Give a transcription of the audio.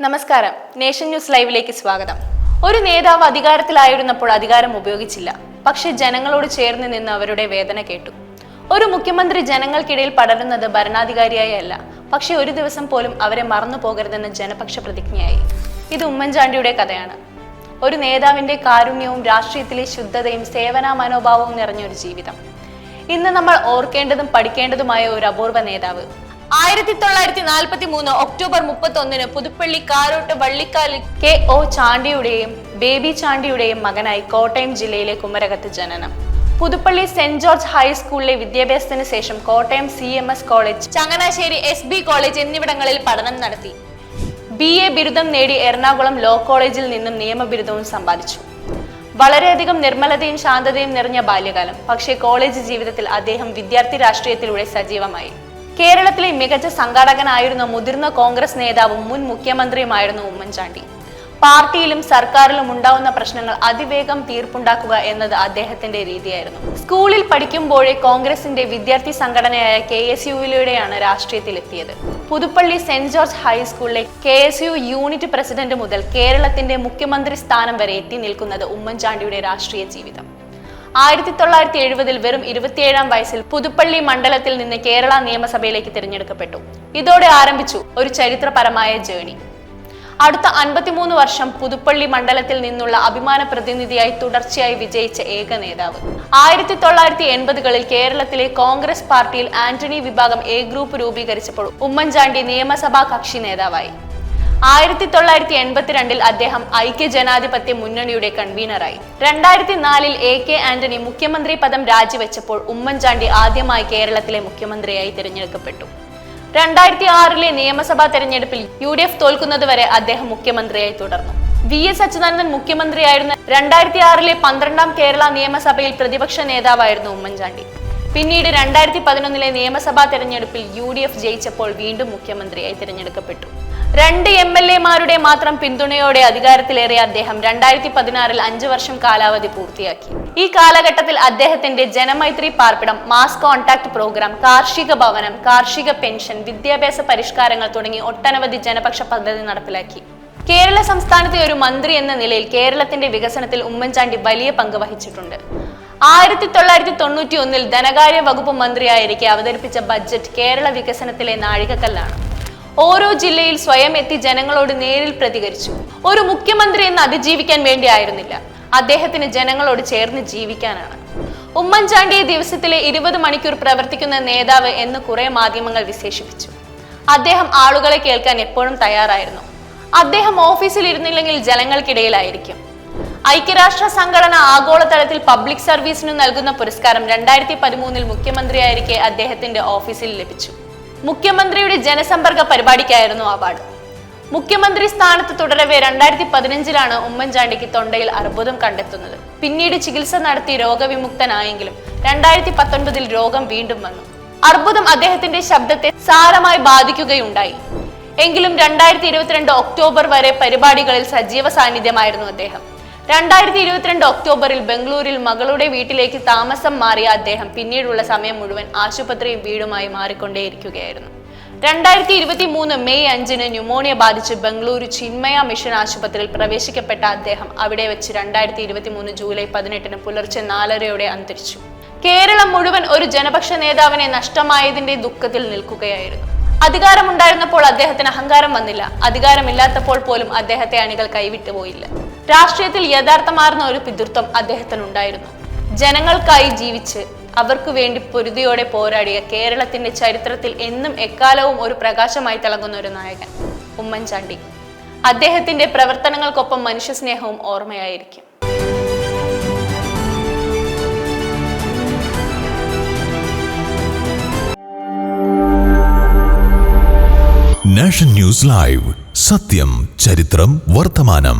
നമസ്കാരം, nation news ലൈവിലേക്ക് സ്വാഗതം. ഒരു നേതാവ് അധികാരത്തിലായിരുന്നപ്പോൾ അധികാരം ഉപയോഗിച്ചില്ല, പക്ഷെ ജനങ്ങളോട് ചേർന്ന് നിന്ന് അവരുടെ വേദന കേട്ടു. ഒരു മുഖ്യമന്ത്രി ജനങ്ങൾക്കിടയിൽ പടരുന്നത് ഭരണാധികാരിയായി അല്ല, പക്ഷെ ഒരു ദിവസം പോലും അവരെ മറന്നു പോകരുതെന്ന ജനപക്ഷ പ്രതിജ്ഞയായി. ഇത് ഉമ്മൻചാണ്ടിയുടെ കഥയാണ്. ഒരു നേതാവിന്റെ കാരുണ്യവും രാഷ്ട്രീയത്തിലെ ശുദ്ധതയും സേവന മനോഭാവവും നിറഞ്ഞൊരു ജീവിതം. ഇന്ന് നമ്മൾ ഓർക്കേണ്ടതും പഠിക്കേണ്ടതുമായ ഒരു അപൂർവ നേതാവ്. 1943 ഒക്ടോബർ 31 പുതുപ്പള്ളി കാരോട്ട് വള്ളിക്കാലിൽ KO ചാണ്ടിയുടെയും ബേബി ചാണ്ടിയുടെയും മകനായി കോട്ടയം ജില്ലയിലെ കുമരകത്ത് ജനനം. പുതുപ്പള്ളി സെന്റ് ജോർജ് ഹൈസ്കൂളിലെ വിദ്യാഭ്യാസത്തിന് ശേഷം Kottayam CMS college, Changanassery SB college എന്നിവിടങ്ങളിൽ പഠനം നടത്തി. BA ബിരുദം നേടി എറണാകുളം ലോ കോളേജിൽ നിന്നും നിയമബിരുദവും സമ്പാദിച്ചു. വളരെയധികം നിർമ്മലതയും ശാന്തതയും നിറഞ്ഞ ബാല്യകാലം. പക്ഷേ കോളേജ് ജീവിതത്തിൽ അദ്ദേഹം വിദ്യാർത്ഥി രാഷ്ട്രീയത്തിലൂടെ സജീവമായി. കേരളത്തിലെ മികച്ച സംഘാടകനായിരുന്ന മുതിർന്ന കോൺഗ്രസ് നേതാവും മുൻ മുഖ്യമന്ത്രിയുമായിരുന്നു ഉമ്മൻചാണ്ടി. പാർട്ടിയിലും സർക്കാരിലും ഉണ്ടാവുന്ന പ്രശ്നങ്ങൾ അതിവേഗം തീർപ്പുണ്ടാക്കുക എന്നത് അദ്ദേഹത്തിന്റെ രീതിയായിരുന്നു. സ്കൂളിൽ പഠിക്കുമ്പോഴേ കോൺഗ്രസിന്റെ വിദ്യാർത്ഥി സംഘടനയായ KSUവിലൂടെയാണ് രാഷ്ട്രീയത്തിലെത്തിയത്. പുതുപ്പള്ളി സെന്റ് ജോർജ് ഹൈസ്കൂളിലെ KSU യൂണിറ്റ് പ്രസിഡന്റ് മുതൽ കേരളത്തിന്റെ മുഖ്യമന്ത്രി സ്ഥാനം വരെ എത്തി നിൽക്കുന്നത് ഉമ്മൻചാണ്ടിയുടെ രാഷ്ട്രീയ ജീവിതം. 1970 വെറും 27-ാം വയസ്സിൽ പുതുപ്പള്ളി മണ്ഡലത്തിൽ നിന്ന് കേരള നിയമസഭയിലേക്ക് തിരഞ്ഞെടുക്കപ്പെട്ടു. ഇതോടെ ആരംഭിച്ചു ഒരു ചരിത്രപരമായ ജേണി. അടുത്ത 53 വർഷം പുതുപ്പള്ളി മണ്ഡലത്തിൽ നിന്നുള്ള അഭിമാന പ്രതിനിധിയായി തുടർച്ചയായി വിജയിച്ച ഏക നേതാവ്. 1980-കളിൽ കേരളത്തിലെ കോൺഗ്രസ് പാർട്ടിയിൽ ആന്റണി വിഭാഗം A ഗ്രൂപ്പ് രൂപീകരിച്ചപ്പോൾ ഉമ്മൻചാണ്ടി നിയമസഭാ കക്ഷി നേതാവായി. 1982-ൽ അദ്ദേഹം ഐക്യജനാധിപത്യ മുന്നണിയുടെ കൺവീനറായി. 2004-ൽ AK ആന്റണി മുഖ്യമന്ത്രി പദം രാജിവെച്ചപ്പോൾ ഉമ്മൻചാണ്ടി ആദ്യമായി കേരളത്തിലെ മുഖ്യമന്ത്രിയായി തിരഞ്ഞെടുക്കപ്പെട്ടു. 2006-ലെ നിയമസഭാ തെരഞ്ഞെടുപ്പിൽ UDF തോൽക്കുന്നതുവരെ അദ്ദേഹം മുഖ്യമന്ത്രിയായി തുടർന്നു. VS അച്യുതാനന്ദൻ മുഖ്യമന്ത്രിയായിരുന്ന 2006-ലെ 12-ാം കേരള നിയമസഭയിൽ പ്രതിപക്ഷ നേതാവായിരുന്നു ഉമ്മൻചാണ്ടി. പിന്നീട് 2011-ലെ നിയമസഭാ തെരഞ്ഞെടുപ്പിൽ UDF ജയിച്ചപ്പോൾ വീണ്ടും മുഖ്യമന്ത്രിയായി തിരഞ്ഞെടുക്കപ്പെട്ടു. 2 MLA-മാരുടെ മാത്രം പിന്തുണയോടെ അധികാരത്തിലേറിയ അദ്ദേഹം 2016-ൽ 5 വർഷം കാലാവധി പൂർത്തിയാക്കി. ഈ കാലഘട്ടത്തിൽ അദ്ദേഹത്തിന്റെ ജനമൈത്രി പാർപ്പിടം, മാസ് കോൺടാക്ട് പ്രോഗ്രാം, കാർഷിക ഭവനം, കാർഷിക പെൻഷൻ, വിദ്യാഭ്യാസ പരിഷ്കാരങ്ങൾ തുടങ്ങി ഒട്ടനവധി ജനപക്ഷ പദ്ധതി നടപ്പിലാക്കി. കേരള സംസ്ഥാനത്തെ ഒരു മന്ത്രി എന്ന നിലയിൽ കേരളത്തിന്റെ വികസനത്തിൽ ഉമ്മൻചാണ്ടി വലിയ പങ്ക് വഹിച്ചിട്ടുണ്ട്. 1991-ൽ ധനകാര്യ വകുപ്പ് മന്ത്രിയായിരിക്കെ അവതരിപ്പിച്ച ബഡ്ജറ്റ് കേരള വികസനത്തിലെ നാഴികക്കല്ലാണ്. ഓരോ ജില്ലയിൽ സ്വയം എത്തി ജനങ്ങളോട് നേരിൽ പ്രതികരിച്ചു. ഒരു മുഖ്യമന്ത്രി എന്ന് അതിജീവിക്കാൻ വേണ്ടി ആയിരുന്നില്ല, അദ്ദേഹത്തിന് ജനങ്ങളോട് ചേർന്ന് ജീവിക്കാനാണ്. ഉമ്മൻചാണ്ടിയെ ദിവസത്തിലെ 20 മണിക്കൂർ പ്രവർത്തിക്കുന്ന നേതാവ് എന്ന് കുറെ മാധ്യമങ്ങൾ വിശേഷിപ്പിച്ചു. അദ്ദേഹം ആളുകളെ കേൾക്കാൻ എപ്പോഴും തയ്യാറായിരുന്നു. അദ്ദേഹം ഓഫീസിൽ ഇരുന്നില്ലെങ്കിൽ ജനങ്ങൾക്കിടയിലായിരിക്കും. ഐക്യരാഷ്ട്ര സംഘടന ആഗോളതലത്തിൽ പബ്ലിക് സർവീസിനു നൽകുന്ന പുരസ്കാരം 2013-ൽ മുഖ്യമന്ത്രിയായിരിക്കെ അദ്ദേഹത്തിന്റെ ഓഫീസിൽ ലഭിച്ചു. മുഖ്യമന്ത്രിയുടെ ജനസമ്പർക്ക പരിപാടിക്കായിരുന്നു അവാർഡ്. മുഖ്യമന്ത്രി സ്ഥാനത്ത് തുടരവെ 2015-ലാണ് ഉമ്മൻചാണ്ടിക്ക് തൊണ്ടയിൽ അർബുദം കണ്ടെത്തുന്നത്. പിന്നീട് ചികിത്സ നടത്തി രോഗവിമുക്തനായെങ്കിലും 2019-ൽ രോഗം വീണ്ടും വന്നു. അർബുദം അദ്ദേഹത്തിന്റെ ശബ്ദത്തെ സാരമായി ബാധിക്കുകയുണ്ടായി. എങ്കിലും 2022 ഒക്ടോബർ വരെ പരിപാടികളിൽ സജീവ സാന്നിധ്യമായിരുന്നു അദ്ദേഹം. 2022 ഒക്ടോബറിൽ ബംഗളൂരിൽ മകളുടെ വീട്ടിലേക്ക് താമസം മാറിയ അദ്ദേഹം പിന്നീടുള്ള സമയം മുഴുവൻ ആശുപത്രിയും വീടുമായി മാറിക്കൊണ്ടേയിരിക്കുകയായിരുന്നു. 2023 മെയ് 5-ന് ന്യൂമോണിയ ബാധിച്ച് ബംഗളൂരു ചിന്മയ മിഷൻ ആശുപത്രിയിൽ പ്രവേശിക്കപ്പെട്ട അദ്ദേഹം അവിടെ വെച്ച് 2023 ജൂലൈ 18-ന് പുലർച്ചെ 4:30-യോടെ അന്തരിച്ചു. കേരളം മുഴുവൻ ഒരു ജനപക്ഷ നേതാവിനെ നഷ്ടമായതിന്റെ ദുഃഖത്തിൽ നിൽക്കുകയായിരുന്നു. അധികാരമുണ്ടായിരുന്നപ്പോൾ അദ്ദേഹത്തിന് അഹങ്കാരം വന്നില്ല. അധികാരമില്ലാത്തപ്പോൾ പോലും അദ്ദേഹത്തെ അണികൾ കൈവിട്ടുപോയില്ല. രാഷ്ട്രീയത്തിൽ യഥാർത്ഥമാർന്ന ഒരു പിതൃത്വം അദ്ദേഹത്തിനുണ്ടായിരുന്നു. ജനങ്ങൾക്കായി ജീവിച്ച് അവർക്ക് വേണ്ടി പൊരുതിയോടെ പോരാടിയ കേരളത്തിന്റെ ചരിത്രത്തിൽ എന്നും എക്കാലവും ഒരു പ്രകാശമായി തിളങ്ങുന്ന ഒരു നായകൻ ഉമ്മൻചാണ്ടി. അദ്ദേഹത്തിന്റെ പ്രവർത്തനങ്ങൾക്കൊപ്പം മനുഷ്യസ്നേഹവും ഓർമ്മയായിരിക്കും. നാഷൻ ന്യൂസ് ലൈവ്, സത്യം, ചരിത്രം, വർത്തമാനം.